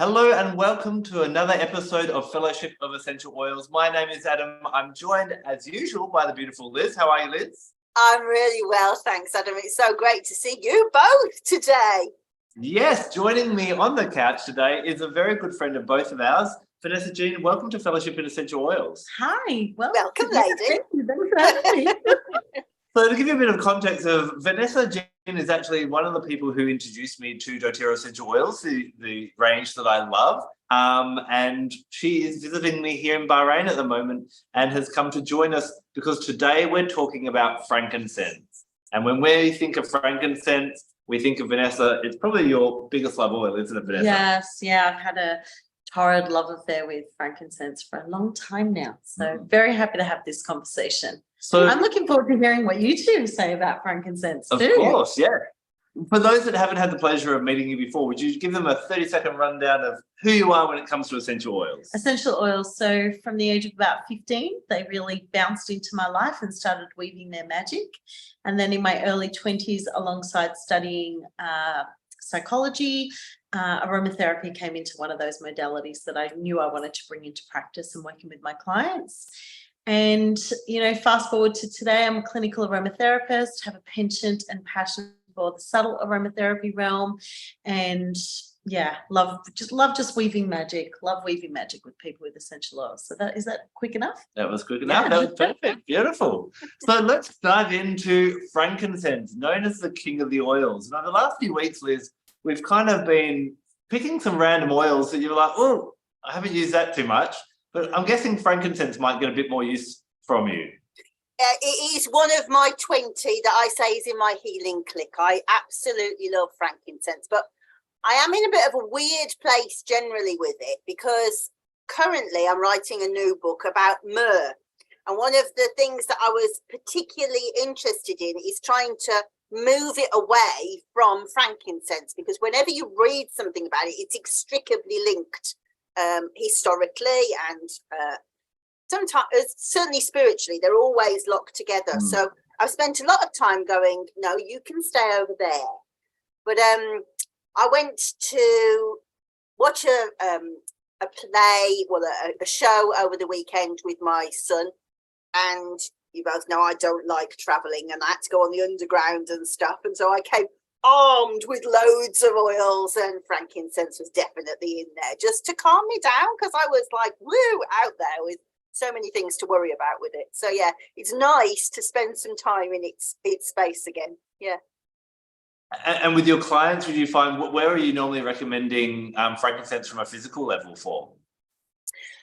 Hello and welcome to another episode of Fellowship of Essential Oils. My name is Adam. I'm joined as usual by the beautiful Liz. How are you, Liz? I'm really well, thanks, Adam. It's so great to see you both today. Yes, joining me on the couch today is a very good friend of both of ours, Vanessa Jean. Welcome to Fellowship in Essential Oils. Hi. Welcome, lady. Thank you. Thanks for having me. So to give you a bit of context, Vanessa Jean is actually one of the people who introduced me to doTERRA Essential Oils, the range that I love. And she is visiting me here in Bahrain at the moment and has come to join us because today we're talking about frankincense. And when we think of frankincense, we think of Vanessa. It's probably your biggest love oil, isn't it, Vanessa? Yes. Yeah. I've had a torrid love affair with frankincense for a long time now. So very happy to have this conversation. So I'm looking forward to hearing what you two say about frankincense too. Of course, yeah. For those that haven't had the pleasure of meeting you before, would you give them a 30-second rundown of who you are when it comes to essential oils? Essential oils. So from the age of about 15, they really bounced into my life and started weaving their magic. And then in my early 20s, alongside studying psychology, aromatherapy came into one of those modalities that I knew I wanted to bring into practice and working with my clients. And, fast forward to today, I'm a clinical aromatherapist, have a penchant and passion for the subtle aromatherapy realm. And love just weaving magic, love weaving magic with people with essential oils. So is that quick enough? That was quick enough. Yeah. That was perfect. Beautiful. So let's dive into frankincense, known as the king of the oils. Now, the last few weeks, Liz, we've kind of been picking some random oils that you're like, oh, I haven't used that too much. But I'm guessing frankincense might get a bit more use from you. It is one of my 20 that I say is in my healing clique. I absolutely love frankincense, but I am in a bit of a weird place generally with it because currently I'm writing a new book about myrrh. And one of the things that I was particularly interested in is trying to move it away from frankincense, because whenever you read something about it, it's inextricably linked historically and sometimes certainly spiritually. They're always locked together. So I've spent a lot of time going, no, you can stay over there. But I went to watch a play, a show over the weekend with my son, and you both know I don't like traveling, and I had to go on the underground and stuff, and so I came armed with loads of oils, and frankincense was definitely in there just to calm me down, because I was like, woo, out there with so many things to worry about with it. So yeah, it's nice to spend some time in its space again. Yeah. And with your clients, would you find, where are you normally recommending frankincense from a physical level for?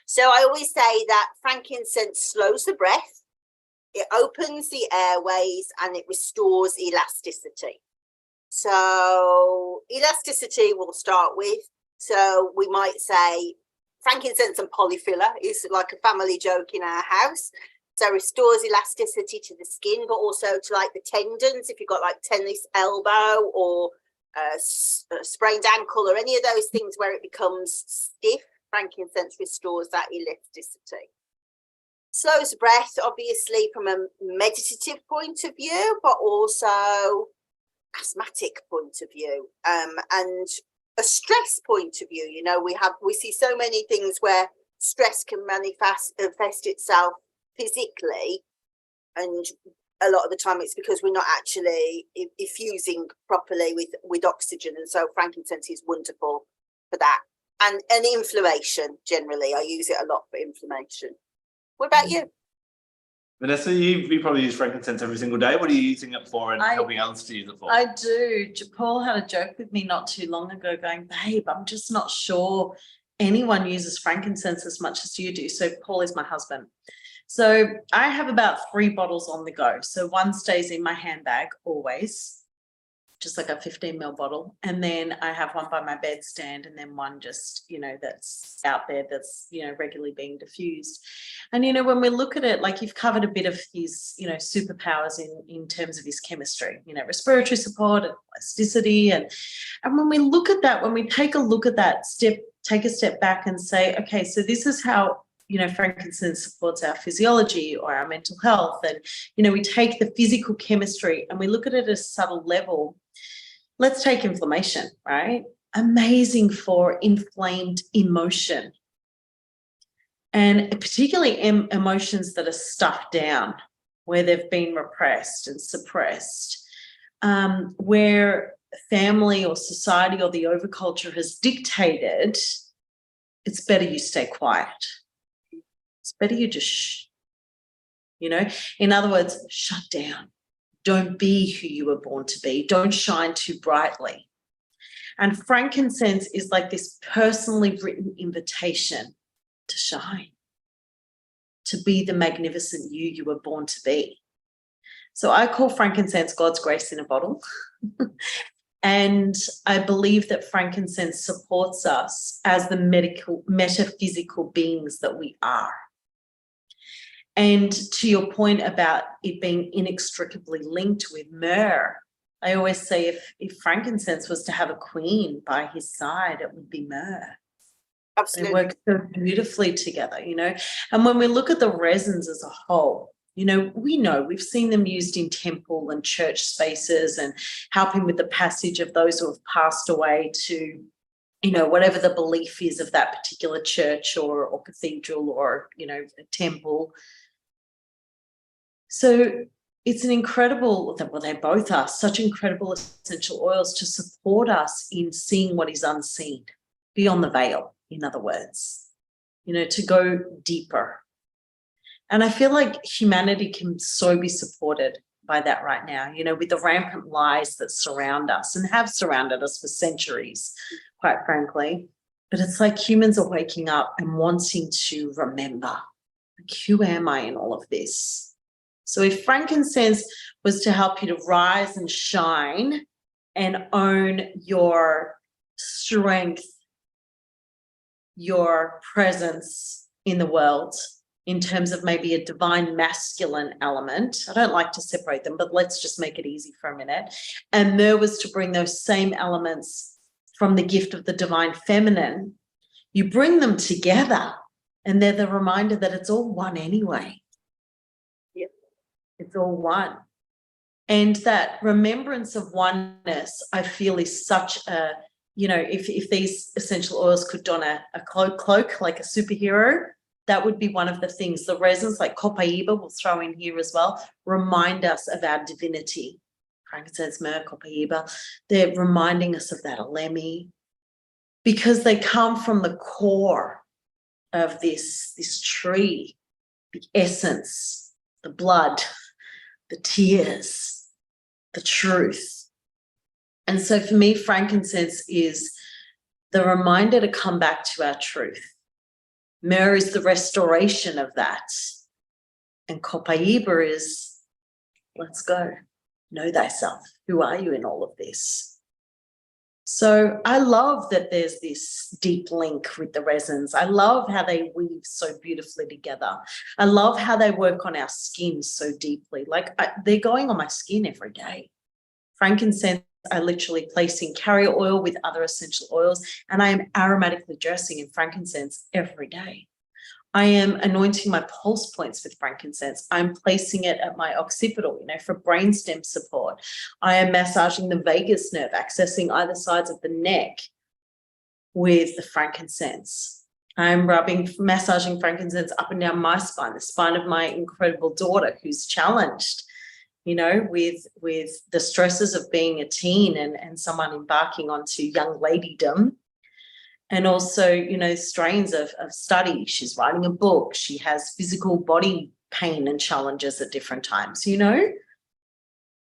So I always say that frankincense slows the breath, it opens the airways, and it restores elasticity. So elasticity we'll start with. So we might say frankincense and polyfiller is like a family joke in our house. So restores elasticity to the skin, but also to like the tendons. If you've got like tennis elbow or a sprained ankle or any of those things where it becomes stiff, frankincense restores that elasticity. Slows the breath, obviously, from a meditative point of view, but also asthmatic point of view, and a stress point of view. We see so many things where stress can manifest itself physically, and a lot of the time it's because we're not actually effusing properly with oxygen, and so frankincense is wonderful for that. And inflammation, generally I use it a lot for inflammation. What about you? Vanessa, you probably use frankincense every single day. What are you using it for and helping others to use it for? I do. Paul had a joke with me not too long ago going, babe, I'm just not sure anyone uses frankincense as much as you do. So Paul is my husband. So I have about 3 bottles on the go. So one stays in my handbag always, just like a 15 ml bottle. And then I have one by my bedstand, and then one just, that's out there that's, regularly being diffused. And, when we look at it, like you've covered a bit of his, superpowers in terms of his chemistry, respiratory support and elasticity. And when we look at that, when we take a look at that take a step back and say, okay, so this is how, frankincense supports our physiology or our mental health. And, we take the physical chemistry and we look at it at a subtle level. Let's take inflammation, right? amazing for inflamed emotion, and particularly emotions that are stuffed down, where they've been repressed and suppressed, where family or society or the overculture has dictated it's better you stay quiet. It's better you just in other words, shut down. Don't be who you were born to be. Don't shine too brightly. And frankincense is like this personally written invitation to shine, to be the magnificent you were born to be. So I call frankincense God's grace in a bottle. And I believe that frankincense supports us as the metaphysical beings that we are. And to your point about it being inextricably linked with myrrh, I always say if frankincense was to have a queen by his side, it would be myrrh. Absolutely. They work so beautifully together, And when we look at the resins as a whole, we've seen them used in temple and church spaces and helping with the passage of those who have passed away to, whatever the belief is of that particular church or cathedral or, a temple. So it's an incredible, well, they both are such incredible essential oils to support us in seeing what is unseen, beyond the veil, in other words, to go deeper. And I feel like humanity can so be supported by that right now, with the rampant lies that surround us and have surrounded us for centuries, quite frankly. But it's like humans are waking up and wanting to remember, like, who am I in all of this? So if frankincense was to help you to rise and shine and own your strength, your presence in the world, in terms of maybe a divine masculine element, I don't like to separate them, but let's just make it easy for a minute. And myrrh was to bring those same elements from the gift of the divine feminine. You bring them together and they're the reminder that it's all one anyway. It's all one. And that remembrance of oneness, I feel, is such a, if these essential oils could don a cloak like a superhero, that would be one of the things. The resins like copaiba, we'll throw in here as well, remind us of our divinity. Frankincense, myrrh, copaiba, they're reminding us of that alemi, because they come from the core of this tree, the essence, the blood, the tears, the truth. And so for me, frankincense is the reminder to come back to our truth. Myrrh is the restoration of that. And copaiba is, let's go, know thyself. Who are you in all of this? So I love that there's this deep link with the resins. I love how they weave so beautifully together. I love how they work on our skin so deeply. Like they're going on my skin every day. Frankincense, I literally place in carrier oil with other essential oils, and I am aromatically dressing in frankincense every day. I am anointing my pulse points with frankincense. I'm placing it at my occipital, for brainstem support. I am massaging the vagus nerve, accessing either sides of the neck with the frankincense. I'm massaging frankincense up and down my spine, the spine of my incredible daughter who's challenged, with the stresses of being a teen and someone embarking onto young ladydom. And also, strains of study. She's writing a book. She has physical body pain and challenges at different times,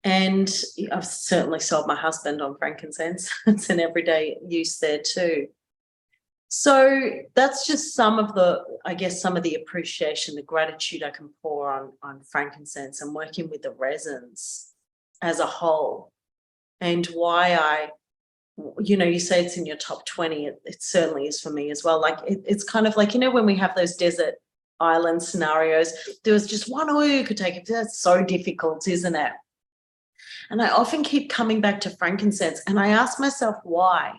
And I've certainly sold my husband on frankincense. It's an everyday use there too. So that's just some of the appreciation, the gratitude I can pour on frankincense and working with the resins as a whole, and why you say it's in your top 20. It certainly is for me as well. Like it's kind of like, when we have those desert island scenarios, there was just one oil you could take. That's so difficult, isn't it? And I often keep coming back to frankincense, and I ask myself why.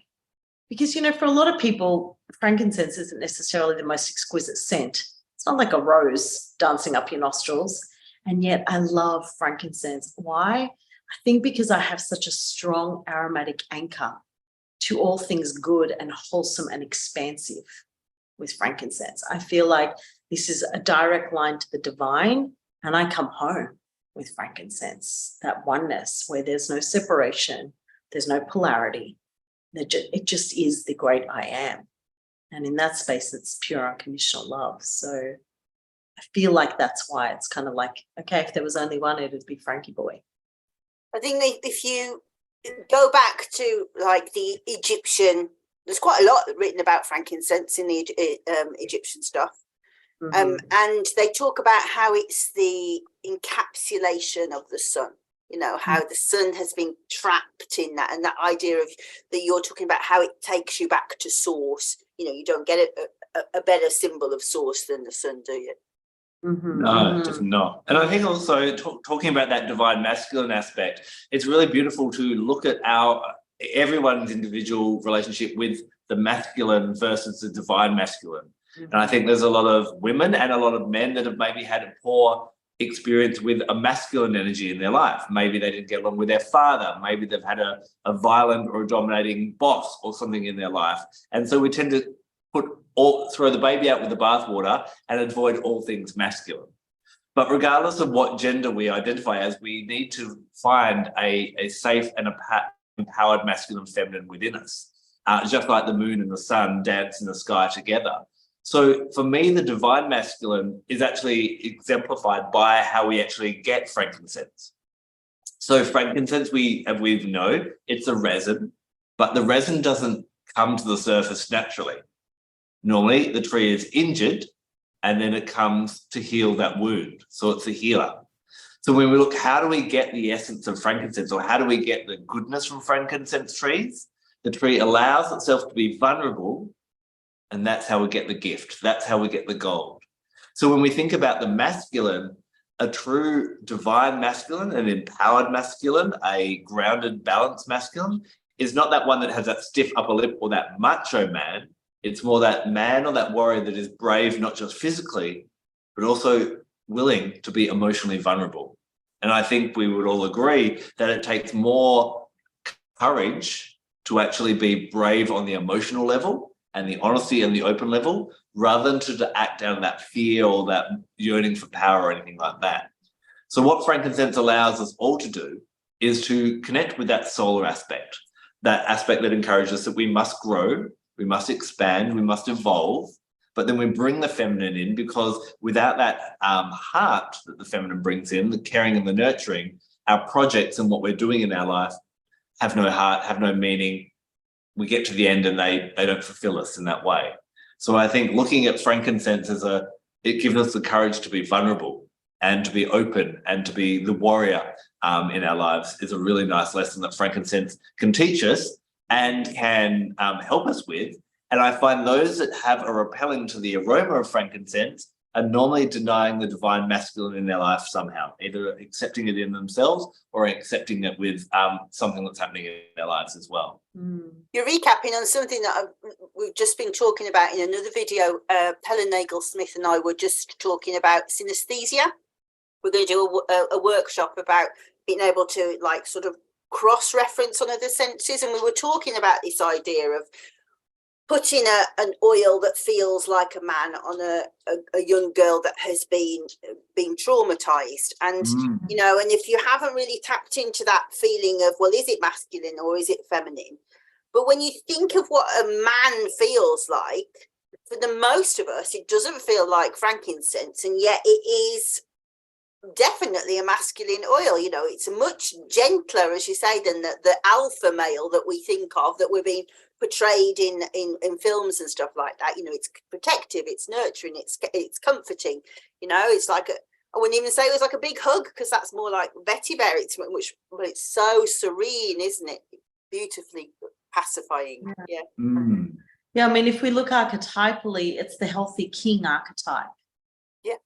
Because, for a lot of people, frankincense isn't necessarily the most exquisite scent. It's not like a rose dancing up your nostrils. And yet I love frankincense. Why? I think because I have such a strong aromatic anchor to all things good and wholesome and expansive with frankincense. I feel like this is a direct line to the divine, and I come home with frankincense, that oneness where there's no separation, there's no polarity. It just is the great I am. And in that space, it's pure unconditional love. So I feel like that's why it's kind of like, okay, if there was only one, it'd be Frankie Boy. I think if you go back to like the Egyptian, there's quite a lot written about frankincense in the Egyptian stuff. Mhm. And they talk about how it's the encapsulation of the sun, you know, how the sun has been trapped in that, and that idea of that you're talking about, how it takes you back to source. You know, you don't get a better symbol of source than the sun, do you? Mhm, No, mhm. definitely not. And I think also talking about that divine masculine aspect, it's really beautiful to look at everyone's individual relationship with the masculine versus the divine masculine. And I think there's a lot of women and a lot of men that have maybe had a poor experience with a masculine energy in their life. Maybe they didn't get along with their father. Maybe they've had a violent or a dominating boss or something in their life. And so we tend to throw the baby out with the bathwater and avoid all things masculine. But regardless of what gender we identify as, we need to find a safe and empowered masculine feminine within us, just like the moon and the sun dance in the sky together. So for me, the divine masculine is actually exemplified by how we actually get frankincense. So frankincense, we know it's a resin, but the resin doesn't come to the surface naturally. Normally, the tree is injured and then it comes to heal that wound. So it's a healer. So when we look, how do we get the essence of frankincense, or how do we get the goodness from frankincense trees? The tree allows itself to be vulnerable, and that's how we get the gift. That's how we get the gold. So when we think about the masculine, a true divine masculine, an empowered masculine, a grounded, balanced masculine, is not that one that has that stiff upper lip or that macho man. It's more that man or that warrior that is brave, not just physically, but also willing to be emotionally vulnerable. And I think we would all agree that it takes more courage to actually be brave on the emotional level and the honesty and the open level, rather than to act out of that fear or that yearning for power or anything like that. So what frankincense allows us all to do is to connect with that solar aspect, that aspect that encourages us that we must grow, we must expand, we must evolve, but then we bring the feminine in, because without that heart that the feminine brings in, the caring and the nurturing, our projects and what we're doing in our life have no heart, have no meaning. We get to the end and they don't fulfill us in that way. So I think looking at frankincense it gives us the courage to be vulnerable and to be open and to be the warrior in our lives is a really nice lesson that frankincense can teach us and can help us with. And I find those that have a repelling to the aroma of frankincense are normally denying the divine masculine in their life somehow, either accepting it in themselves or accepting it with something that's happening in their lives as well. You're recapping on something that we've just been talking about in another video. Helen Nagle-Smith and I were just talking about synesthesia. We're going to do a workshop about being able to like sort of cross-reference on other senses. And we were talking about this idea of putting an oil that feels like a man on a young girl that has been traumatized, and you know, and if you haven't really tapped into that feeling of, well, is it masculine or is it feminine? But when you think of what a man feels like, for the most of us, it doesn't feel like frankincense, and yet it is definitely a masculine oil. You know, it's much gentler, as you say, than the alpha male that we think of, that we're being portrayed in films and stuff like that. You know, it's protective, it's nurturing, it's comforting. You know, it's like I wouldn't even say it was like a big hug, because that's more like Betty Bear. It's so serene, isn't it? Beautifully pacifying. Yeah. Yeah, I mean, if we look archetypally, it's the healthy king archetype. Yeah.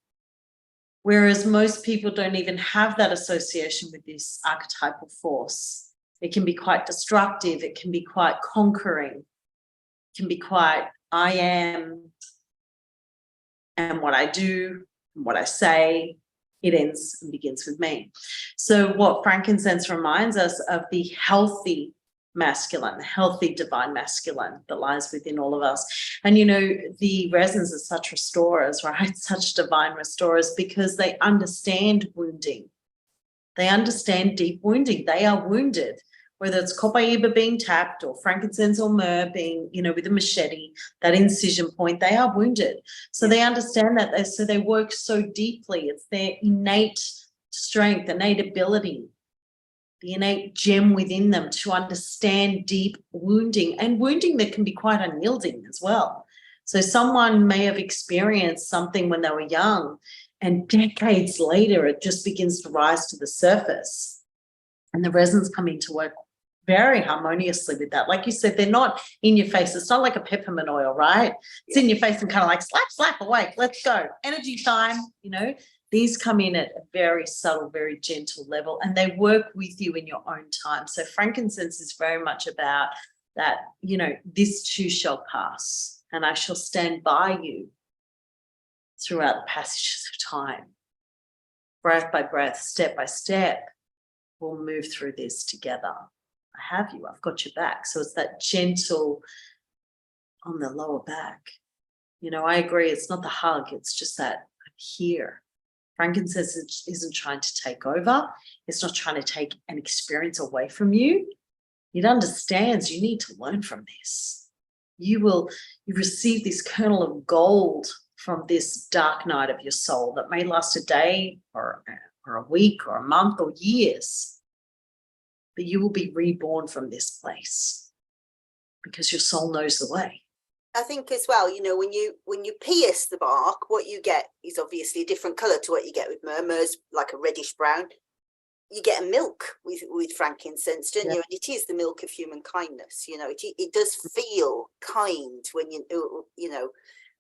Whereas most people don't even have that association with this archetypal force. It can be quite destructive. It can be quite conquering. It can be quite, I am, and what I do, and what I say, it ends and begins with me. So what frankincense reminds us of the healthy masculine, the healthy divine masculine that lies within all of us. And, you know, the resins are such restorers, right? Such divine restorers, because they understand wounding. They understand deep wounding. They are wounded, whether it's copaiba being tapped or frankincense or myrrh being, you know, with a machete, that incision point, they are wounded. So they understand that. So they work so deeply. It's their innate strength, innate ability, the innate gem within them to understand deep wounding, and wounding that can be quite unyielding as well. So someone may have experienced something when they were young, and decades later, it just begins to rise to the surface. And the resins come into work very harmoniously with that. Like you said, they're not in your face. It's not like a peppermint oil, right? It's in your face and kind of like slap, slap, awake, let's go. Energy time, you know. These come in at a very subtle, very gentle level, and they work with you in your own time. So frankincense is very much about that, you know, this too shall pass, and I shall stand by you throughout the passages of time. Breath by breath, step by step, we'll move through this together. I have you, I've got your back. So it's that gentle on the lower back. You know, I agree, it's not the hug, it's just that I'm here. Frankincense isn't trying to take over. It's not trying to take an experience away from you. It understands you need to learn from this. You receive this kernel of gold from this dark night of your soul that may last a day or a week or a month or years. But you will be reborn from this place because your soul knows the way. I think as well, you know, when you pierce the bark, what you get is obviously a different colour to what you get with myrrh. Myrrh's like a reddish brown. You get a milk with frankincense, don't you? And it is the milk of human kindness. You know, it does feel kind when you know,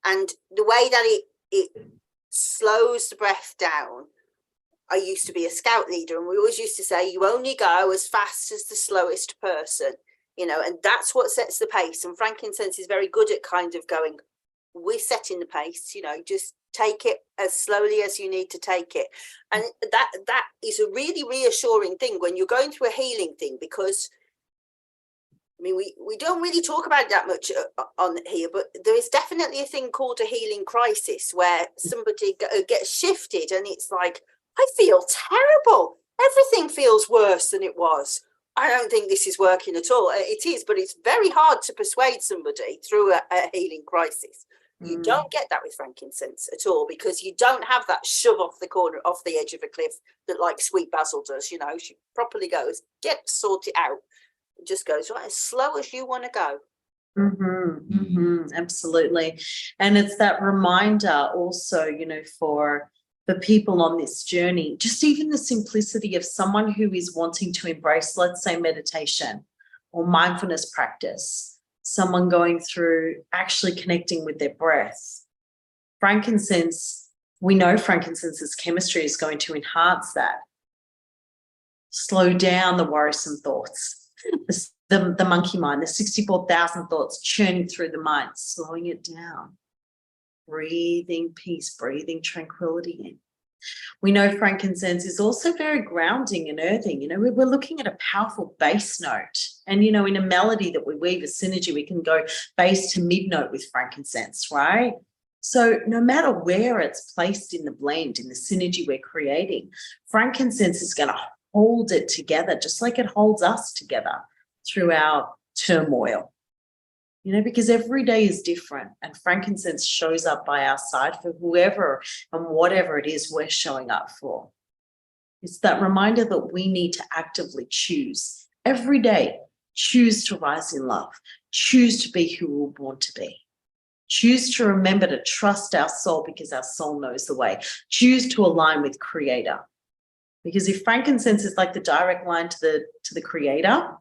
and the way that it slows the breath down. I used to be a scout leader, and we always used to say, you only go as fast as the slowest person. You know, and that's what sets the pace. And frankincense is very good at kind of going, we're setting the pace, you know, just take it as slowly as you need to take it. And that is a really reassuring thing when you're going through a healing thing, because, I mean, we don't really talk about it that much on here, but there is definitely a thing called a healing crisis where somebody gets shifted and it's like, I feel terrible. Everything feels worse than it was. I don't think this is working at all. It is, but it's very hard to persuade somebody through a healing crisis. You don't get that with frankincense at all, because you don't have that shove off the corner, off the edge of a cliff that like sweet basil does. You know, she properly goes, sort it out. It just goes right as slow as you want to go. Absolutely. And it's that reminder also, you know, for people on this journey, just even the simplicity of someone who is wanting to embrace, let's say, meditation or mindfulness practice, someone going through actually connecting with their breath. Frankincense, we know frankincense's chemistry is going to enhance that. Slow down the worrisome thoughts, the monkey mind, the 64,000 thoughts churning through the mind, slowing it down. Breathing peace, breathing tranquility in. We know frankincense is also very grounding and earthing. You know, we're looking at a powerful bass note. And, you know, in a melody that we weave a synergy, we can go bass to mid note with frankincense, right? So no matter where it's placed in the blend, in the synergy we're creating, frankincense is going to hold it together, just like it holds us together through our turmoil. You know, because every day is different, and frankincense shows up by our side for whoever and whatever it is we're showing up for. It's that reminder that we need to actively choose every day, choose to rise in love, choose to be who we're born to be, choose to remember to trust our soul because our soul knows the way, choose to align with Creator. Because if frankincense is like the direct line to the Creator,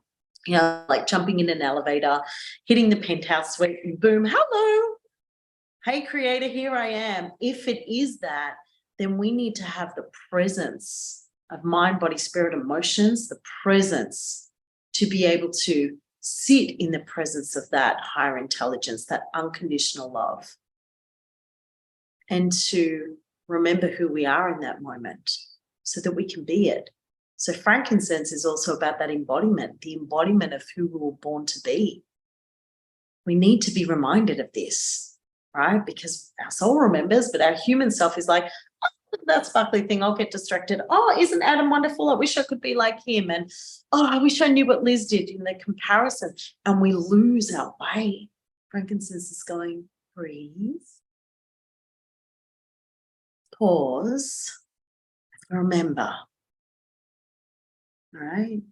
you know, like jumping in an elevator, hitting the penthouse suite, and boom, hello. Hey, Creator, here I am. If it is that, then we need to have the presence of mind, body, spirit, emotions, the presence to be able to sit in the presence of that higher intelligence, that unconditional love, and to remember who we are in that moment so that we can be it. So frankincense is also about that embodiment, the embodiment of who we were born to be. We need to be reminded of this, right? Because our soul remembers, but our human self is like, oh, look at that sparkly thing, I'll get distracted. Oh, isn't Adam wonderful? I wish I could be like him. And oh, I wish I knew what Liz did in the comparison. And we lose our way. Frankincense is going, breathe, pause, remember. All right.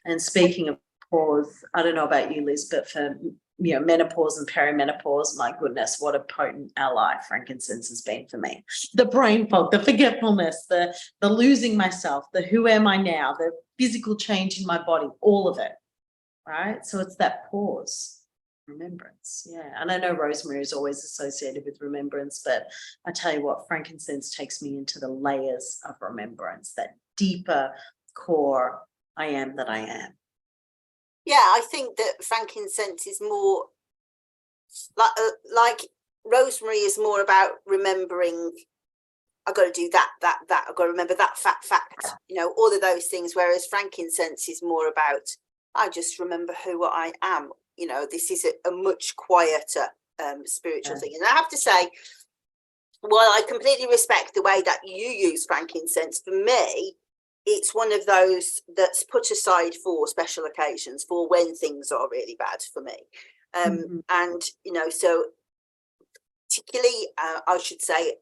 And speaking of pause, I don't know about you, Liz, but for menopause and perimenopause, my goodness, what a potent ally frankincense has been for me. The brain fog, the forgetfulness, the losing myself, the who am I now, the physical change in my body, all of it. Right. So it's that pause, remembrance. Yeah. And I know rosemary is always associated with remembrance, but I tell you what, frankincense takes me into the layers of remembrance, that deeper core I am that I am. Yeah, I think that frankincense is more like rosemary is more about remembering. I've got to do that. I've got to remember that fact, all of those things. Whereas frankincense is more about, I just remember who I am. This is a much quieter spiritual thing. And I have to say, while I completely respect the way that you use frankincense, for me, it's one of those that's put aside for special occasions, for when things are really bad for me. And, so particularly, I should say,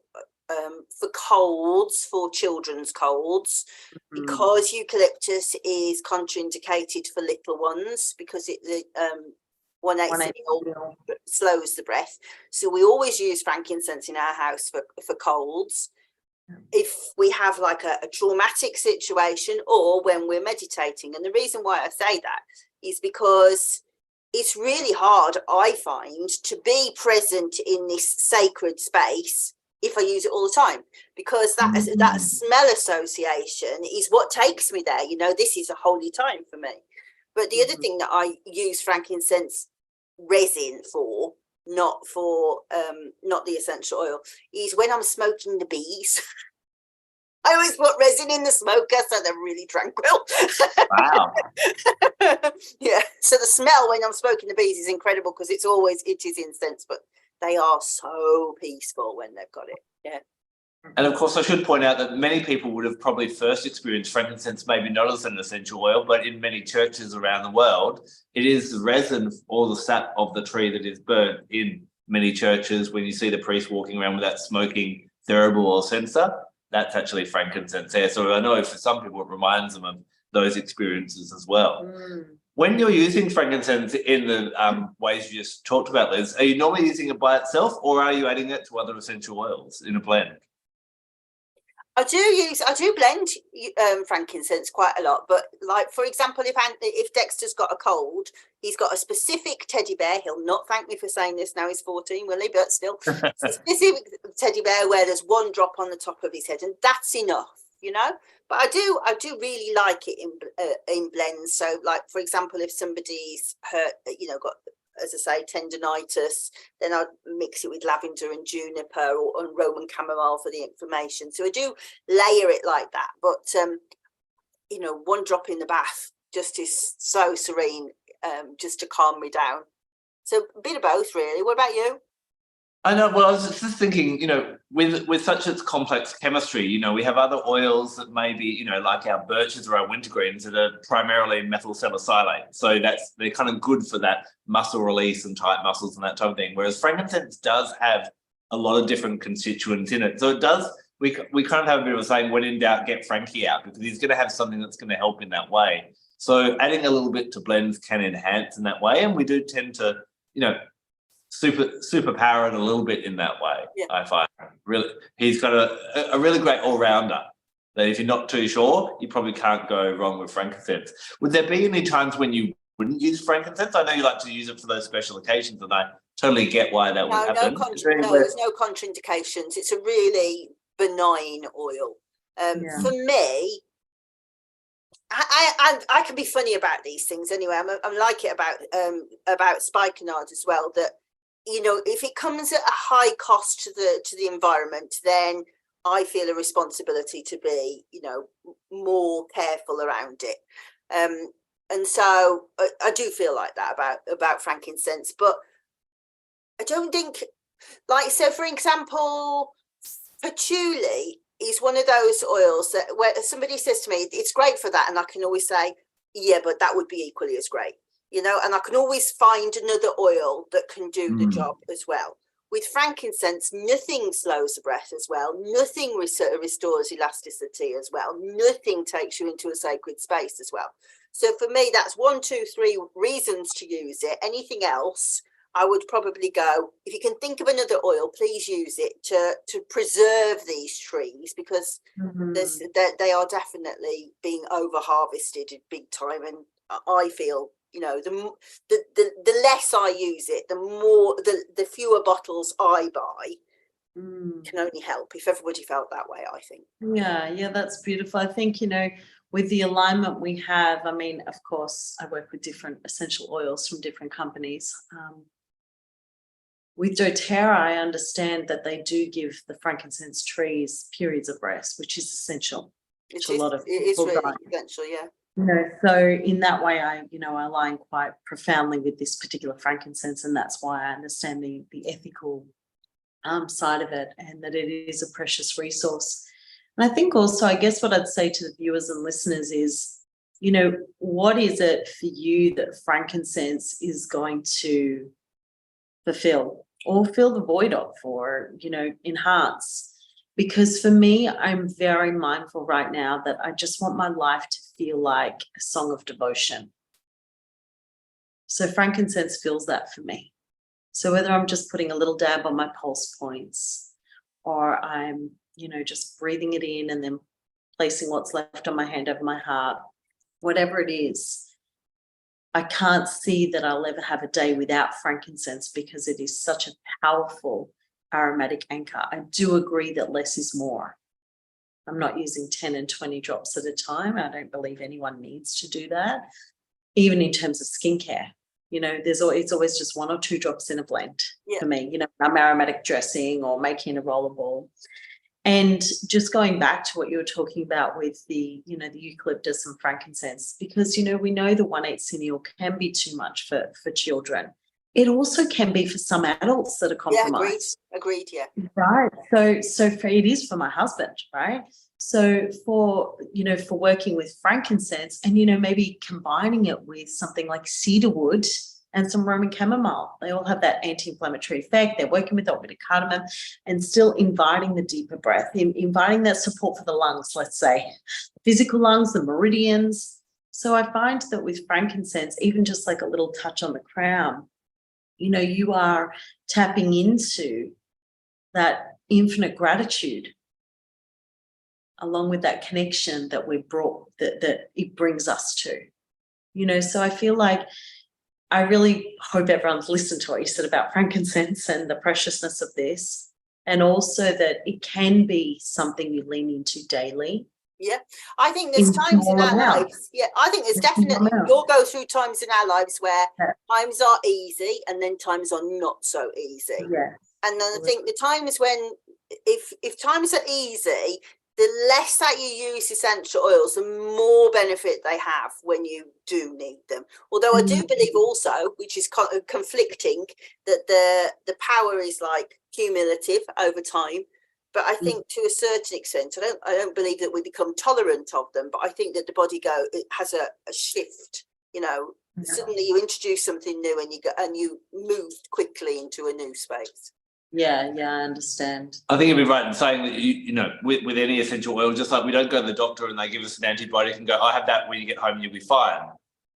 for colds, for children's colds, because eucalyptus is contraindicated for little ones, because it 1/8 slows the breath. So we always use frankincense in our house for colds. If we have like a traumatic situation, or when we're meditating. And the reason why I say that is because it's really hard, I find, to be present in this sacred space if I use it all the time, because that smell association is what takes me there. This is a holy time for me. But the other thing that I use frankincense resin for, not the essential oil, is when I'm smoking the bees. I always put resin in the smoker so they're really tranquil. Wow. Yeah. So the smell when I'm smoking the bees is incredible, because it is incense, but they are so peaceful when they've got it. Yeah. And of course, I should point out that many people would have probably first experienced frankincense, maybe not as an essential oil, but in many churches around the world, it is the resin or the sap of the tree that is burnt in many churches. When you see the priest walking around with that smoking thurible or censer, that's actually frankincense there. So I know for some people it reminds them of those experiences as well. When you're using frankincense in the ways you just talked about, Liz, are you normally using it by itself, or are you adding it to other essential oils in a blend? I do blend frankincense quite a lot, but like, for example, if Dexter's got a cold, he's got a specific teddy bear. He'll not thank me for saying this now, he's 14, will he? But still, it's a specific teddy bear where there's one drop on the top of his head, and that's enough, But I do really like it in blends. So, like, for example, if somebody's hurt, got, as I say, tendinitis, then I'd mix it with lavender and juniper or Roman chamomile for the inflammation. So I do layer it like that. But, one drop in the bath just is so serene, just to calm me down. So a bit of both, really. What about you? I know. Well, I was just thinking, with such its complex chemistry, we have other oils that may be, like our birches or our wintergreens that are primarily methyl salicylate. So they're kind of good for that muscle release and tight muscles and that type of thing. Whereas frankincense does have a lot of different constituents in it. So it does. We kind of have a bit of a saying, when in doubt, get Frankie out, because he's going to have something that's going to help in that way. So adding a little bit to blends can enhance in that way, and we do tend to, superpower it a little bit in that way. Yeah. I find really he's got a really great all-rounder that if you're not too sure, you probably can't go wrong with frankincense. Would there be any times when you wouldn't use frankincense? I know you like to use it for those special occasions, and I totally get why that would happen. There's no contraindications. It's a really benign oil. For me, I can be funny about these things anyway. I'm like it about spikenard as well, that if it comes at a high cost to the environment, then I feel a responsibility to be, you know, more careful around it. And so I do feel like that about frankincense, but I don't think, like, so for example, patchouli is one of those oils that where somebody says to me, it's great for that. And I can always say, yeah, but that would be equally as great, you know, and I can always find another oil that can do the job as well. With frankincense, nothing slows the breath as well. Nothing restores elasticity as well. Nothing takes you into a sacred space as well. So for me, that's 1, 2, 3 reasons to use it. Anything else, I would probably go, if you can think of another oil, please use it to preserve these trees, because they are definitely being over harvested big time. And I feel, you know, the less I use it, the fewer bottles I buy can only help. If everybody felt that way, I think. Yeah, that's beautiful. I think, you know, with the alignment we have, I mean, of course, I work with different essential oils from different companies. With doTERRA, I understand that they do give the frankincense trees periods of rest, which is essential. It is really essential, yeah. You know, so in that way, I align quite profoundly with this particular frankincense, and that's why I understand the ethical side of it, and that it is a precious resource. And I think also, I guess what I'd say to the viewers and listeners is, you know, what is it for you that frankincense is going to fulfill or fill the void of, or, you know, enhance? Because for me, I'm very mindful right now that I just want my life to feel like a song of devotion. So frankincense fills that for me. So whether I'm just putting a little dab on my pulse points, or I'm, you know, just breathing it in and then placing what's left on my hand over my heart, whatever it is, I can't see that I'll ever have a day without frankincense, because it is such a powerful aromatic anchor. I do agree that less is more. I'm not using 10 and 20 drops at a time. I don't believe anyone needs to do that. Even in terms of skincare, you know, it's always just 1 or 2 drops in a blend for me. You know, I'm aromatic dressing or making a rollerball. And just going back to what you were talking about with the, you know, the eucalyptus and frankincense, because, you know, we know the 1,8-cineal can be too much for children. It also can be for some adults that are compromised. Yeah, agreed, yeah. Right. So it is for my husband, right? So for working with frankincense and, you know, maybe combining it with something like cedarwood and some Roman chamomile, they all have that anti-inflammatory effect. They're working with a bit of cardamom and still inviting the deeper breath, inviting that support for the lungs, let's say, the physical lungs, the meridians. So I find that with frankincense, even just like a little touch on the crown, you know, you are tapping into that infinite gratitude, along with that connection that we're brought, that it brings us to, you know. So I feel like I really hope everyone's listened to what you said about frankincense and the preciousness of this, and also that it can be something you lean into daily. Yeah, I think there's times in our lives. Yeah, I think there's definitely, we'll go through times in our lives where times are easy and then times are not so easy. Yeah. And then I think the times when, if times are easy, the less that you use essential oils, the more benefit they have when you do need them. Although I do believe also, which is conflicting, that the power is like cumulative over time. But I think to a certain extent, I don't believe that we become tolerant of them, but I think that the body it has a shift, you know. Suddenly you introduce something new and you move quickly into a new space. Yeah, I understand. I think you'd be right in saying that, you know, with any essential oil, just like we don't go to the doctor and they give us an antibiotic and go, I have that when you get home and you'll be fine.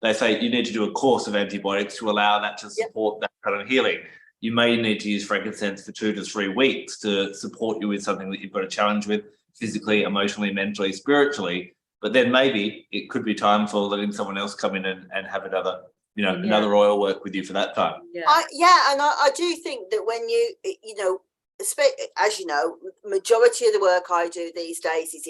They say you need to do a course of antibiotics to allow that to support that kind of healing. You may need to use frankincense for 2 to 3 weeks to support you with something that you've got a challenge with physically, emotionally, mentally, spiritually. But then maybe it could be time for letting someone else come in and have another, you know, another oil work with you for that time. And I do think that when you know, as you know, majority of the work I do these days is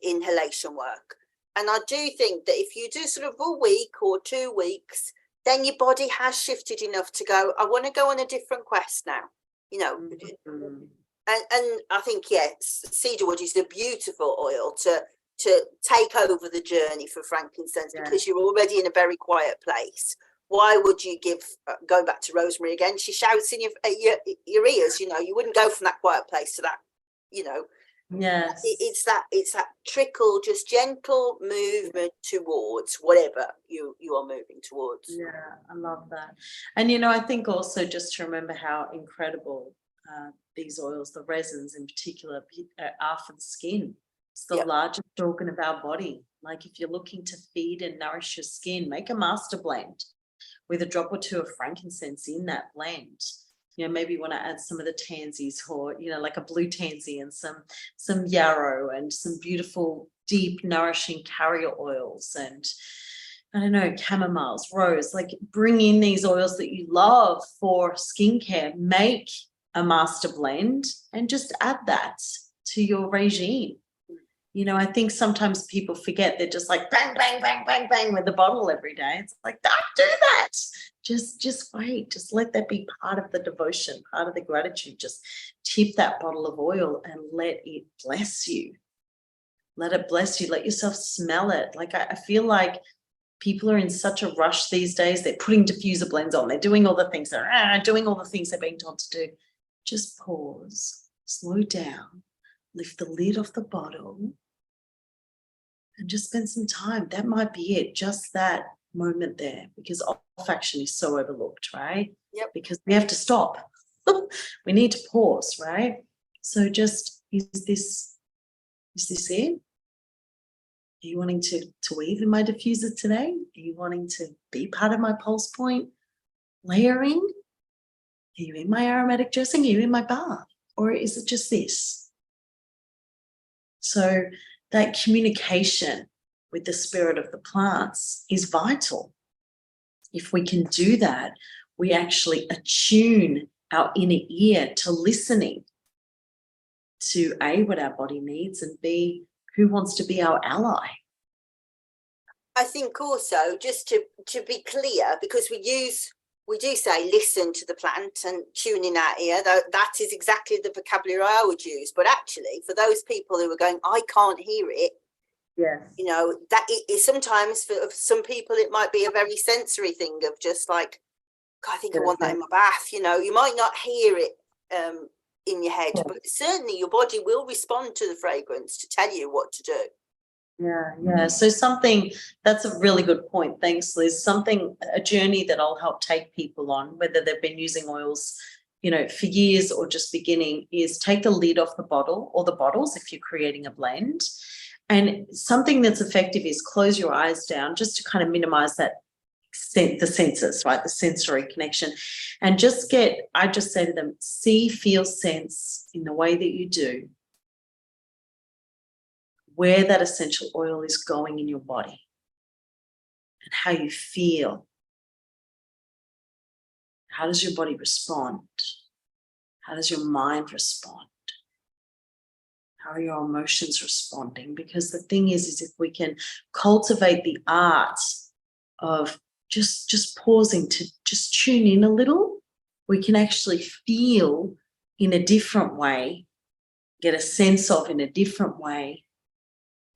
inhalation work. And I do think that if you do sort of a week or 2 weeks, then your body has shifted enough to go, I want to go on a different quest now. You know, And I think, yes, cedarwood is a beautiful oil to take over the journey for frankincense, because you're already in a very quiet place. Why would you give, going back to Rosemary again, she shouts in your ears, you know, you wouldn't go from that quiet place to that, you know. Yes. It's that trickle, just gentle movement towards whatever you are moving towards. Yeah, I love that. And, you know, I think also just to remember how incredible these oils, the resins in particular, are for the skin. It's the largest organ of our body. Like, if you're looking to feed and nourish your skin, make a master blend with a drop or two of frankincense in that blend. You know, maybe you want to add some of the tansies, or, you know, like a blue tansy and some yarrow and some beautiful, deep, nourishing carrier oils, and I don't know, chamomiles, rose. Like, bring in these oils that you love for skincare, make a master blend and just add that to your regime. You know, I think sometimes people forget, they're just like bang, bang, bang, bang, bang with the bottle every day. It's like, don't do that. Just wait. Just let that be part of the devotion, part of the gratitude. Just tip that bottle of oil and let it bless you. Let it bless you. Let yourself smell it. Like, I feel like people are in such a rush these days. They're putting diffuser blends on. They're doing all the things. They're doing all the things they're being told to do. Just pause, slow down, lift the lid off the bottle, and just spend some time. That might be it, just that moment there, because olfaction is so overlooked, right? Yep. Because we have to stop. We need to pause, right? So just, is this it? Are you wanting to weave in my diffuser today? Are you wanting to be part of my pulse point layering? Are you in my aromatic dressing? Are you in my bath? Or is it just this? So that communication with the spirit of the plants is vital. If we can do that, we actually attune our inner ear to listening to A, what our body needs, and B, who wants to be our ally. I think also, just to be clear, because we do say listen to the plant and tune in our ear. That is exactly the vocabulary I would use. But actually, for those people who are going, I can't hear it, you know, that it is sometimes, for some people, it might be a very sensory thing of just like, God, I think I want that in my bath. You know, you might not hear it in your head, but certainly your body will respond to the fragrance to tell you what to do. Yeah. So that's a really good point. Thanks, Liz. A journey that I'll help take people on, whether they've been using oils, you know, for years or just beginning, is take the lid off the bottle or the bottles if you're creating a blend. And something that's effective is close your eyes down, just to kind of minimize that the senses, right? The sensory connection. And I just say to them, see, feel, sense in the way that you do where that essential oil is going in your body and how you feel. How does your body respond? How does your mind respond? How are your emotions responding? Because the thing is if we can cultivate the art of just pausing to just tune in a little, we can actually feel in a different way, get a sense of in a different way,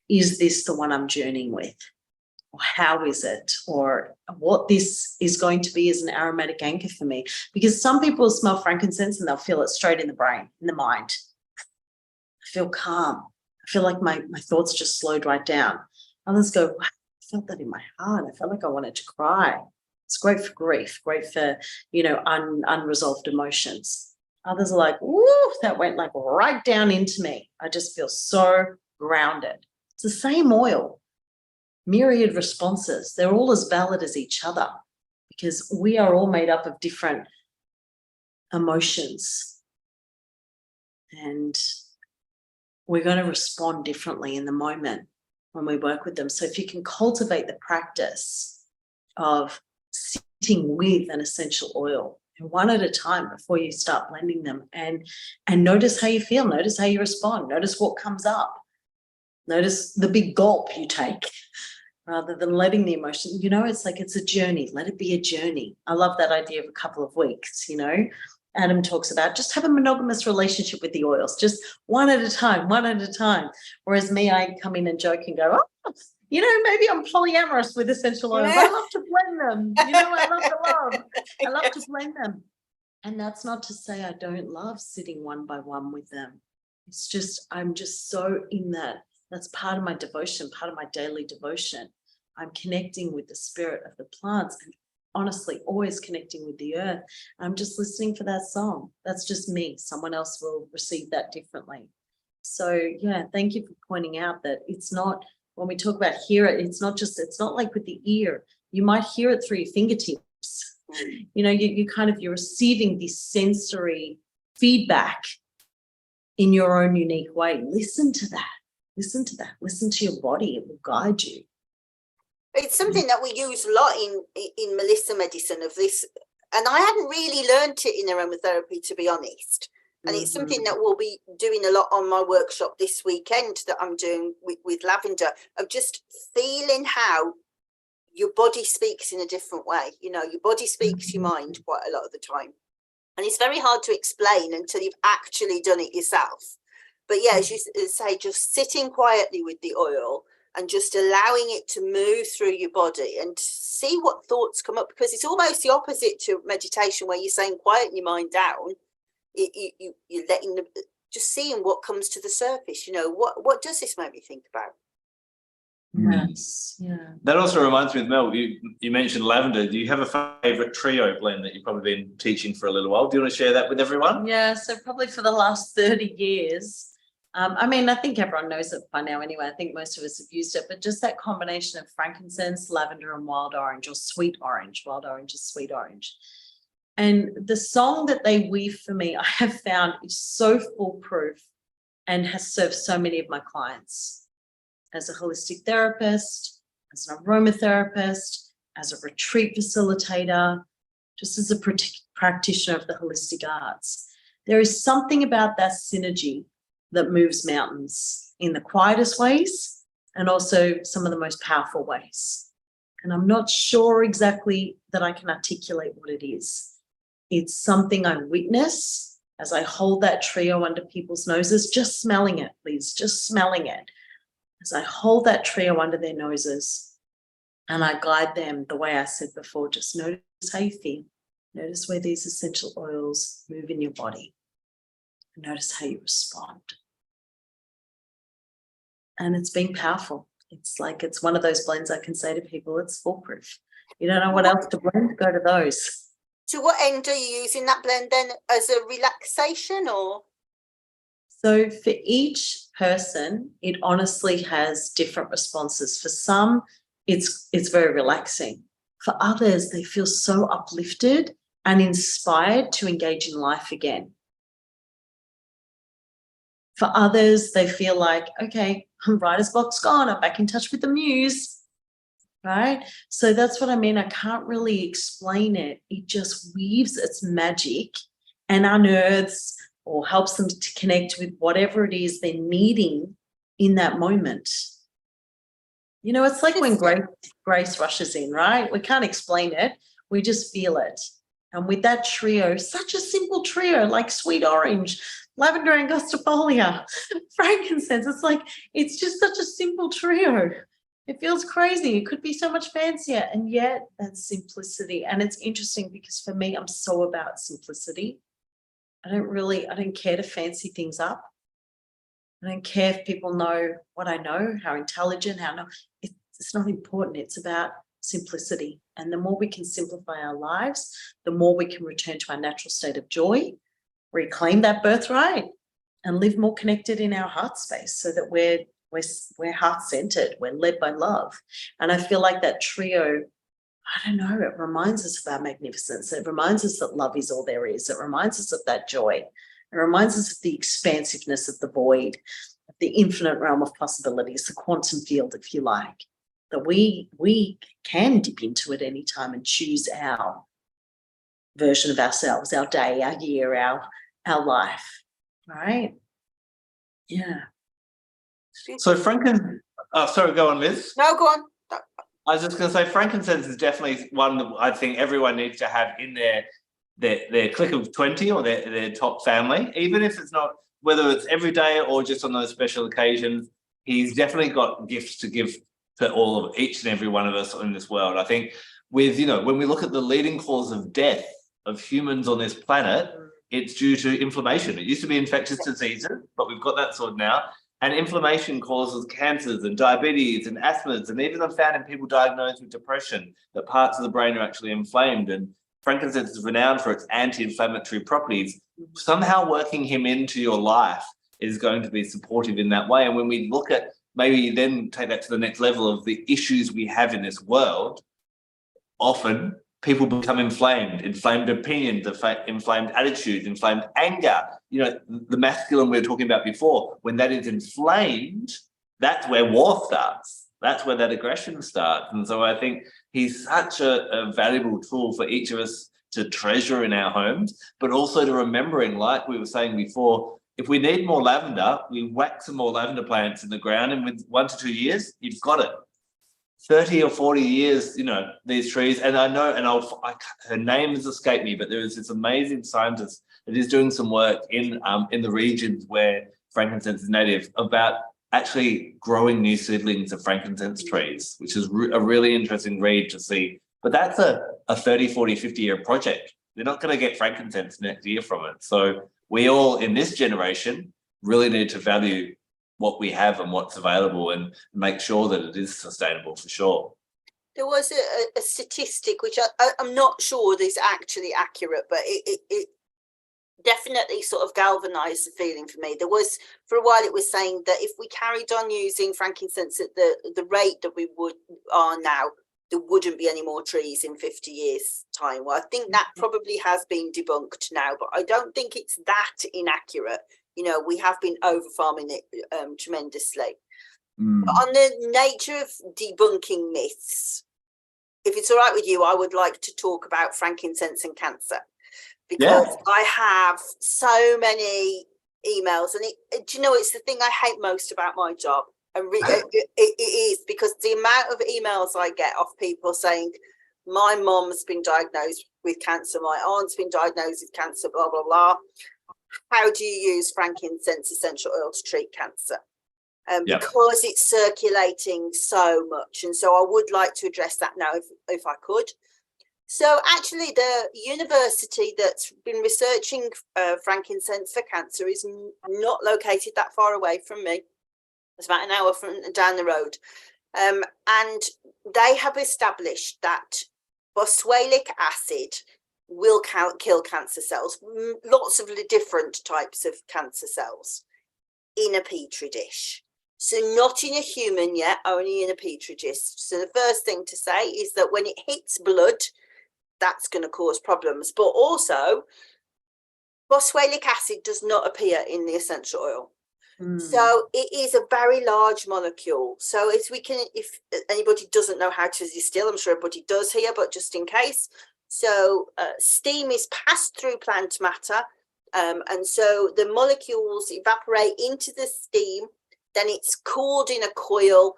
is this the one I'm journeying with? Or how is it? Or what this is going to be as an aromatic anchor for me? Because some people smell frankincense and they'll feel it straight in the brain, in the mind. I feel calm. I feel like my thoughts just slowed right down. Others go, wow, I felt that in my heart. I felt like I wanted to cry. It's great for grief, great for, you know, unresolved emotions. Others are like, ooh, that went like right down into me. I just feel so grounded. It's the same oil, myriad responses. They're all as valid as each other because we are all made up of different emotions and we're going to respond differently in the moment when we work with them. So if you can cultivate the practice of sitting with an essential oil and one at a time before you start blending them and notice how you feel, notice how you respond, notice what comes up. Notice the big gulp you take rather than letting the emotion, you know, it's like it's a journey. Let it be a journey. I love that idea of a couple of weeks, you know, Adam talks about, just have a monogamous relationship with the oils, just one at a time. Whereas me, I come in and joke and go, oh, maybe I'm polyamorous with essential oils. I love to blend them. I love the love. I love to blend them. And that's not to say I don't love sitting one by one with them. It's just, I'm just so in that. That's part of my devotion, part of my daily devotion. I'm connecting with the spirit of the plants and honestly always connecting with the earth. I'm just listening for that song. That's just me. Someone else will receive that differently. So yeah, thank you for pointing out that it's not, when we talk about hear it, it's not like with the ear. You might hear it through your fingertips. You're receiving this sensory feedback in your own unique way. Listen to that. Listen to your body. It will guide you. It's something that we use a lot in Melissa medicine of this, and I hadn't really learned it in aromatherapy, to be honest. And it's something that we'll be doing a lot on my workshop this weekend that I'm doing with lavender, of just feeling how your body speaks in a different way. Your body speaks your mind quite a lot of the time. And it's very hard to explain until you've actually done it yourself. But yeah, as you say, just sitting quietly with the oil and just allowing it to move through your body and see what thoughts come up, because it's almost the opposite to meditation, where you're saying quieten your mind down. You're letting just seeing what comes to the surface. What does this make me think about? Yes, yeah. That also reminds me of Mel, you mentioned lavender. Do you have a favourite trio blend that you've probably been teaching for a little while? Do you want to share that with everyone? Yeah, so probably for the last 30 years. I think everyone knows it by now anyway. I think most of us have used it, but just that combination of frankincense, lavender, and wild orange, or sweet orange. Wild orange is sweet orange. And the song that they weave for me, I have found, is so foolproof and has served so many of my clients. As a holistic therapist, as an aromatherapist, as a retreat facilitator, just as a practitioner of the holistic arts. There is something about that synergy that moves mountains in the quietest ways and also some of the most powerful ways. And I'm not sure exactly that I can articulate what it is. It's something I witness as I hold that trio under people's noses, just smelling it, please, just smelling it. As I hold that trio under their noses and I guide them the way I said before, just notice how you feel. Notice where these essential oils move in your body. Notice how you respond. And it's been powerful. It's one of those blends I can say to people, it's foolproof. You don't know what else to blend, go to those. To what end are you using that blend then? As a relaxation or? So for each person, it honestly has different responses. For some, it's very relaxing. For others, they feel so uplifted and inspired to engage in life again. For others, they feel like, okay, writer's block's gone, I'm back in touch with the muse, right? So that's what I mean. I can't really explain it. It just weaves its magic and unearths or helps them to connect with whatever it is they're needing in that moment. It's like when grace rushes in, right? We can't explain it. We just feel it. And with that trio, such a simple trio, like sweet orange, lavender angustifolia, frankincense, it's just such a simple trio. It feels crazy. It could be so much fancier, and yet that's simplicity. And it's interesting because for me, I'm so about simplicity. I don't care to fancy things up. I don't care if people know what I know, how intelligent, it's not important. It's about simplicity. And the more we can simplify our lives, the more we can return to our natural state of joy, reclaim that birthright, and live more connected in our heart space so that we're heart-centered, we're led by love. And I feel like that trio, I don't know, it reminds us of our magnificence. It reminds us that love is all there is. It reminds us of that joy. It reminds us of the expansiveness of the void, of the infinite realm of possibilities, the quantum field, if you like, that we can dip into at any time and choose our version of ourselves, our day, our year, our life, right? Yeah. So sorry, go on, Liz. No, go on. I was just going to say frankincense is definitely one that I think everyone needs to have in their their clique of 20 or their top family, even if it's not, whether it's every day or just on those special occasions. He's definitely got gifts to give to all of each and every one of us in this world. I think with, when we look at the leading cause of death of humans on this planet, it's due to inflammation. It used to be infectious diseases, but we've got that sorted now. And inflammation causes cancers and diabetes and asthmas. And even I've found in people diagnosed with depression that parts of the brain are actually inflamed. And frankincense is renowned for its anti-inflammatory properties. Somehow working him into your life is going to be supportive in that way. And when we look at, maybe then take that to the next level of the issues we have in this world, often people become inflamed opinions, inflamed attitudes, inflamed anger. The masculine we were talking about before, when that is inflamed, that's where war starts. That's where that aggression starts. And so I think he's such a valuable tool for each of us to treasure in our homes, but also to remembering, like we were saying before, if we need more lavender, we whack some more lavender plants in the ground, and with 1 to 2 years, you've got it. 30 or 40 years, these trees, and I know, and her name has escaped me, but there is this amazing scientist that is doing some work in the regions where frankincense is native about actually growing new seedlings of frankincense trees, which is a really interesting read to see. But that's a 30, 40, 50-year project. They're not going to get frankincense next year from it. So we all in this generation really need to value what we have and what's available and make sure that it is sustainable for sure. There was a statistic, which I'm not sure is actually accurate, but it definitely sort of galvanized the feeling for me. There was, for a while, it was saying that if we carried on using frankincense at the rate that we are now, there wouldn't be any more trees in 50 years' time. Well, I think that probably has been debunked now, but I don't think it's that inaccurate. We have been over-farming it tremendously. But on the nature of debunking myths, if it's all right with you, I would like to talk about frankincense and cancer, because I have so many emails, and it's the thing I hate most about my job. And it is, because the amount of emails I get off people saying, my mom's been diagnosed with cancer, my aunt's been diagnosed with cancer, blah, blah, blah. How do you use frankincense essential oil to treat cancer? Because it's circulating so much. And so I would like to address that now if I could. So actually the university that's been researching frankincense for cancer is not located that far away from me. It's about an hour down the road. And they have established that boswellic acid will kill cancer cells, lots of different types of cancer cells, in a petri dish. So not in a human yet, only in a petri dish. So the first thing to say is that when it hits blood, that's going to cause problems. But also, boswellic acid does not appear in the essential oil. So it is a very large molecule. So if anybody doesn't know how to distill, I'm sure everybody does here, but just in case. So steam is passed through plant matter, and so the molecules evaporate into the steam. Then it's cooled in a coil,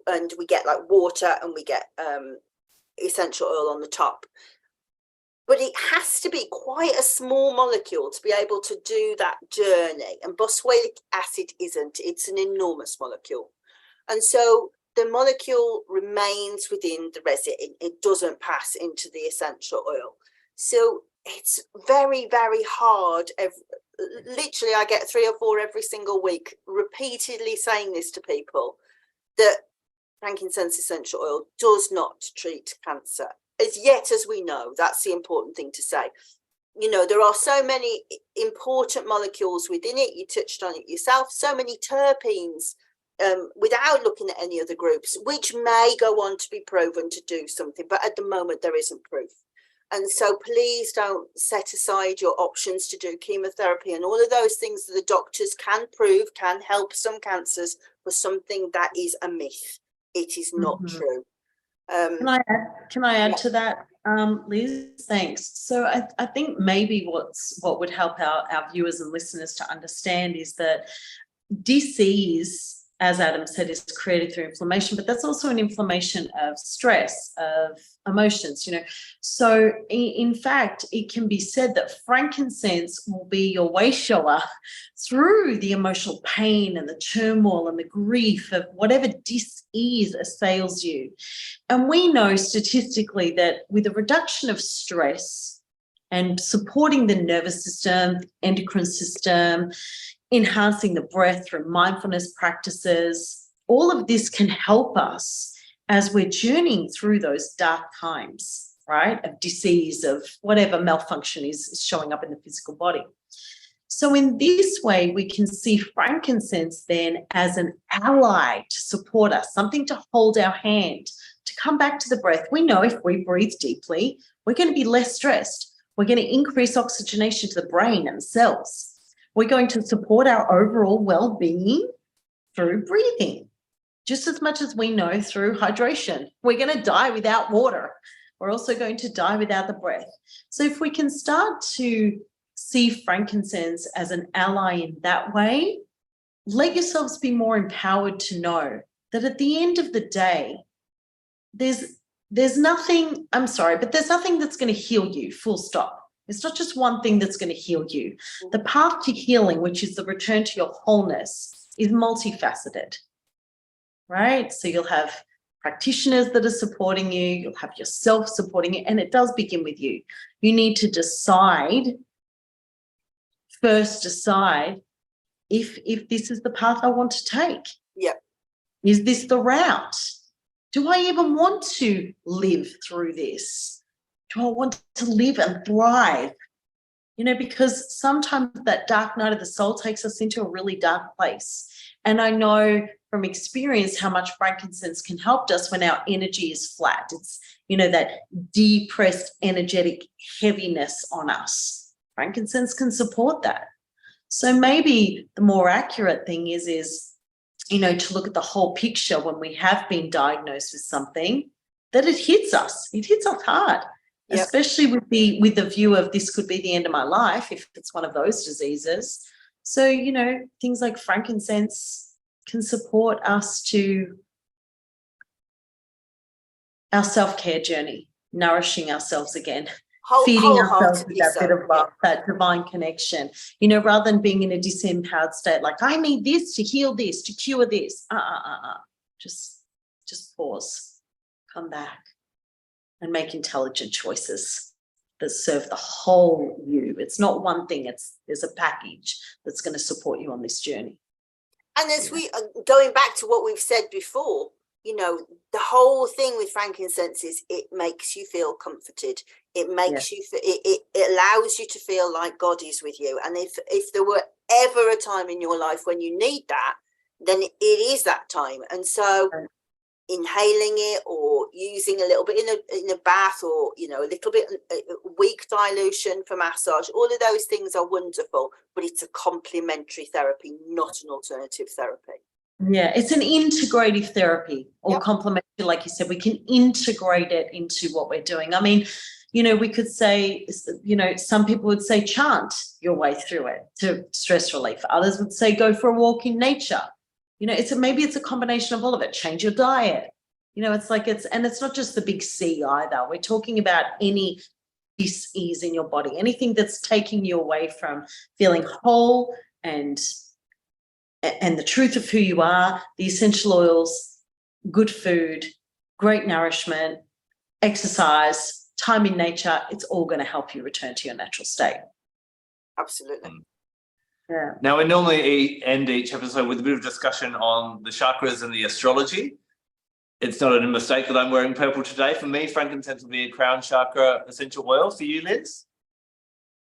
and we get like water, and we get essential oil on the top. But it has to be quite a small molecule to be able to do that journey. And boswellic acid isn't. It's an enormous molecule. And so the molecule remains within the resin. It doesn't pass into the essential oil. So it's very, very hard. Literally, I get 3 or 4 every single week repeatedly saying this to people, that frankincense essential oil does not treat cancer. As yet as we know, that's the important thing to say. There are so many important molecules within it. You touched on it yourself. So many terpenes, without looking at any other groups, which may go on to be proven to do something. But at the moment, there isn't proof. And so please don't set aside your options to do chemotherapy and all of those things that the doctors can prove can help some cancers for something that is a myth. It is not true. Can I add to that, Liz? Thanks. So I think maybe what would help our viewers and listeners to understand is that disease as Adam said, is created through inflammation, but that's also an inflammation of stress, of emotions, you know. So in fact, it can be said that frankincense will be your way shower through the emotional pain and the turmoil and the grief of whatever dis-ease assails you. And we know statistically that with a reduction of stress and supporting the nervous system, endocrine system, enhancing the breath through mindfulness practices, all of this can help us as we're journeying through those dark times, right, of disease, of whatever malfunction is showing up in the physical body. So in this way, we can see frankincense then as an ally to support us, something to hold our hand, to come back to the breath. We know if we breathe deeply, we're going to be less stressed. We're going to increase oxygenation to the brain and cells. We're going to support our overall well-being through breathing, just as much as we know through hydration. We're going to die without water. We're also going to die without the breath. So if we can start to see frankincense as an ally in that way, let yourselves be more empowered to know that at the end of the day, there's nothing, I'm sorry, but there's nothing that's going to heal you, full stop. It's not just one thing that's going to heal you. The path to healing, which is the return to your wholeness, is multifaceted, right? So you'll have practitioners that are supporting you, you'll have yourself supporting you, and it does begin with you. You need to first decide if this is the path I want to take. Yep. Is this the route? Do I even want to live through this? Do I want to live and thrive? You know, because sometimes that dark night of the soul takes us into a really dark place. And I know from experience how much frankincense can help us when our energy is flat. It's, you know, that depressed energetic heaviness on us. Frankincense can support that. So maybe the more accurate thing is, you know, to look at the whole picture when we have been diagnosed with something, that it hits us. It hits us hard. Yep. Especially with the view of this could be the end of my life if it's one of those diseases. So, you know, things like frankincense can support us to our self-care journey, nourishing ourselves again, feeding ourselves with that bit of love, that divine connection, you know, rather than being in a disempowered state, like I need this to heal this, to cure this. Just pause, come back, and make intelligent choices that serve the whole you. It's not one thing, there's a package that's going to support you on this journey. And as we going back to what we've said before, you know, the whole thing with frankincense is it makes you feel comforted. It makes you it allows you to feel like God is with you. And if there were ever a time in your life when you need that, then it is that time. And so inhaling it or using a little bit in a bath, or, you know, a little bit weak dilution for massage, all of those things are wonderful, but it's a complementary therapy, not an alternative therapy. Yeah, it's an integrative therapy or complementary, like you said. We can integrate it into what we're doing. I mean, you know, we could say, you know, some people would say chant your way through it to stress relief. Others would say go for a walk in nature. You know, maybe it's a combination of all of it. Change your diet. You know, it's like and it's not just the big C either. We're talking about any dis-ease in your body, anything that's taking you away from feeling whole and the truth of who you are, the essential oils, good food, great nourishment, exercise, time in nature. It's all going to help you return to your natural state. Absolutely. Yeah. Now, we normally end each episode with a bit of discussion on the chakras and the astrology. It's not a mistake that I'm wearing purple today. For me, frankincense will be a crown chakra essential oil. For you, Liz?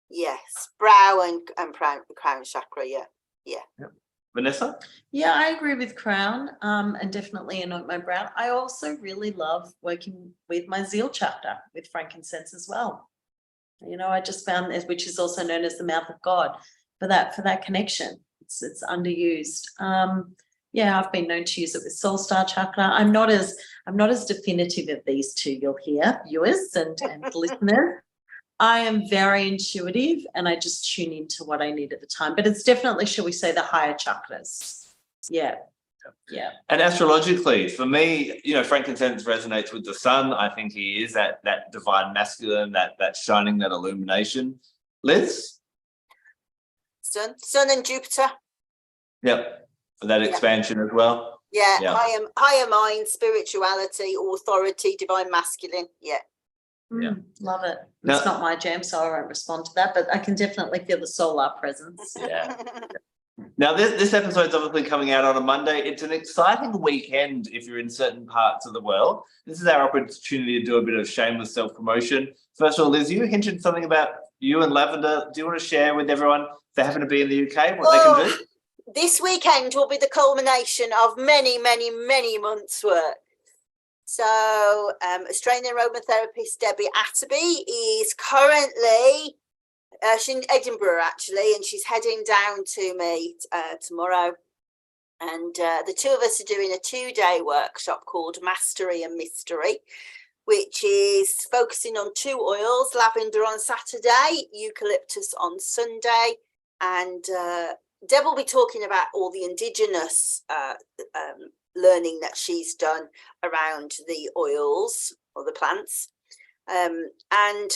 Yes, brow and crown chakra, yeah. Vanessa? Yeah, I agree with crown and definitely anoint my brow. I also really love working with my zeal chakra with frankincense as well. You know, I just found, which is also known as the mouth of God, for that connection. It's underused. Yeah, I've been known to use it with soul star chakra. I'm not as definitive of these two, you'll hear, viewers and listeners. I am very intuitive and I just tune into what I need at the time. But it's definitely, shall we say, the higher chakras. Yeah. Yeah. And astrologically, for me, frankincense resonates with the sun. I think he is that divine masculine, that shining, that illumination. Liz? Sun and Jupiter. Yep. For that expansion as well. Yeah. Higher mind, spirituality, authority, divine masculine. Yeah. Love it. It's not my jam, so I won't respond to that, but I can definitely feel the solar presence. Yeah. Now, this episode's obviously coming out on a Monday. It's an exciting weekend if you're in certain parts of the world. This is our opportunity to do a bit of shameless self-promotion. First of all, Liz, you hinted something about you and lavender. Do you want to share with everyone, if they happen to be in the UK, what they can do? This weekend will be the culmination of many, many, many months' work. So Australian aromatherapist Debbie Atterby is currently, she's in Edinburgh actually, and she's heading down to me tomorrow. And the two of us are doing a 2-day workshop called Mastery and Mystery, which is focusing on 2 oils, lavender on Saturday, eucalyptus on Sunday. And Deb will be talking about all the Indigenous learning that she's done around the oils or the plants, and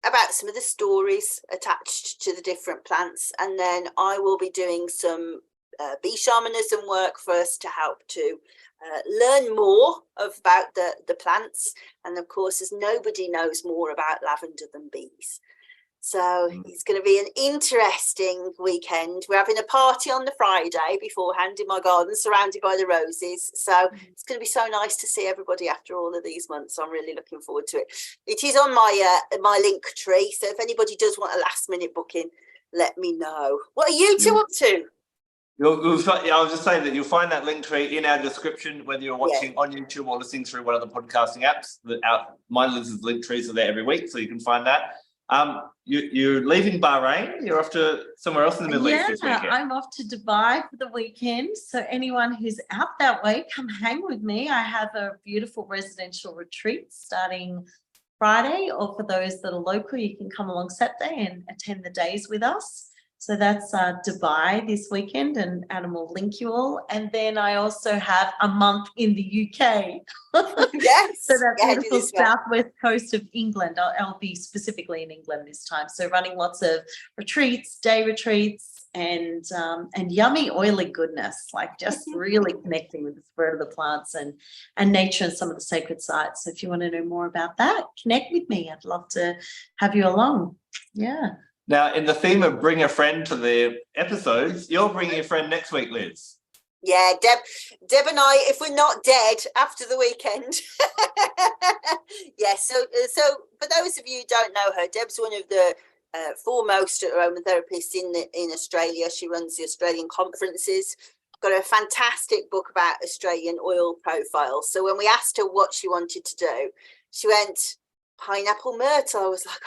about some of the stories attached to the different plants. And then I will be doing some bee shamanism work for us to help to learn more about the plants. And of course, as nobody knows more about lavender than bees. So it's going to be an interesting weekend. We're having a party on the Friday beforehand in my garden, surrounded by the roses. So it's going to be so nice to see everybody after all of these months. I'm really looking forward to it. It is on my link tree. So if anybody does want a last minute booking, let me know. What are you two up to? I was just saying that you'll find that link tree in our description, whether you're watching on YouTube or listening through one of the podcasting apps. Mine Liz's link trees are there every week, so you can find that. You're leaving Bahrain. You're off to somewhere else in the Middle East this weekend. Yeah, I'm off to Dubai for the weekend. So anyone who's out that way, come hang with me. I have a beautiful residential retreat starting Friday, or for those that are local, you can come along Saturday and attend the days with us. So that's Dubai this weekend, and Adam will link you all. And then I also have a month in the UK. Yes. So that beautiful southwest coast of England. I'll be specifically in England this time. So running lots of retreats, day retreats, and yummy oily goodness, like just really connecting with the spirit of the plants and nature and some of the sacred sites. So if you want to know more about that, connect with me. I'd love to have you along. Yeah. Now, in the theme of bring a friend to the episodes, you're bringing a friend next week, Liz. Yeah, Deb and I, if we're not dead after the weekend. Yes, so for those of you who don't know her, Deb's one of the foremost aromatherapists in Australia. She runs the Australian conferences. Got a fantastic book about Australian oil profiles. So when we asked her what she wanted to do, she went, pineapple myrtle. I was like,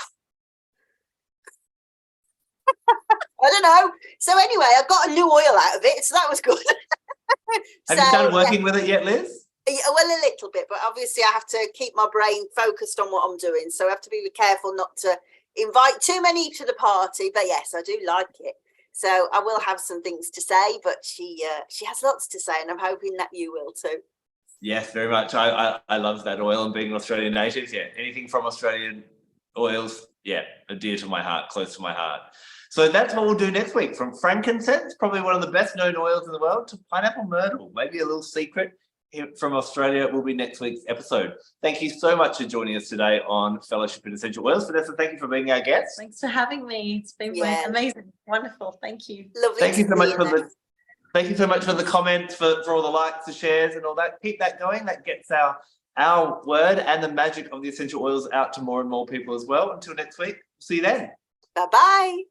I don't know. So anyway, I got a new oil out of it, so that was good. Have you started working with it yet, Liz? Yeah, well, a little bit, but obviously I have to keep my brain focused on what I'm doing. So I have to be careful not to invite too many to the party. But yes, I do like it. So I will have some things to say, but she has lots to say, and I'm hoping that you will too. Yes, very much. I love that oil, and being an Australian native, anything from Australian oils, are dear to my heart, close to my heart. So that's what we'll do next week. From frankincense, probably one of the best known oils in the world, to pineapple myrtle, maybe a little secret from Australia, will be next week's episode. Thank you so much for joining us today on Fellowship in Essential Oils. Vanessa, thank you for being our guest. Thanks for having me. It's been amazing, wonderful. Thank you. Lovely. Thank you so much for the comments, for all the likes, the shares, and all that. Keep that going. That gets our word and the magic of the essential oils out to more and more people as well. Until next week, see you then. Bye-bye.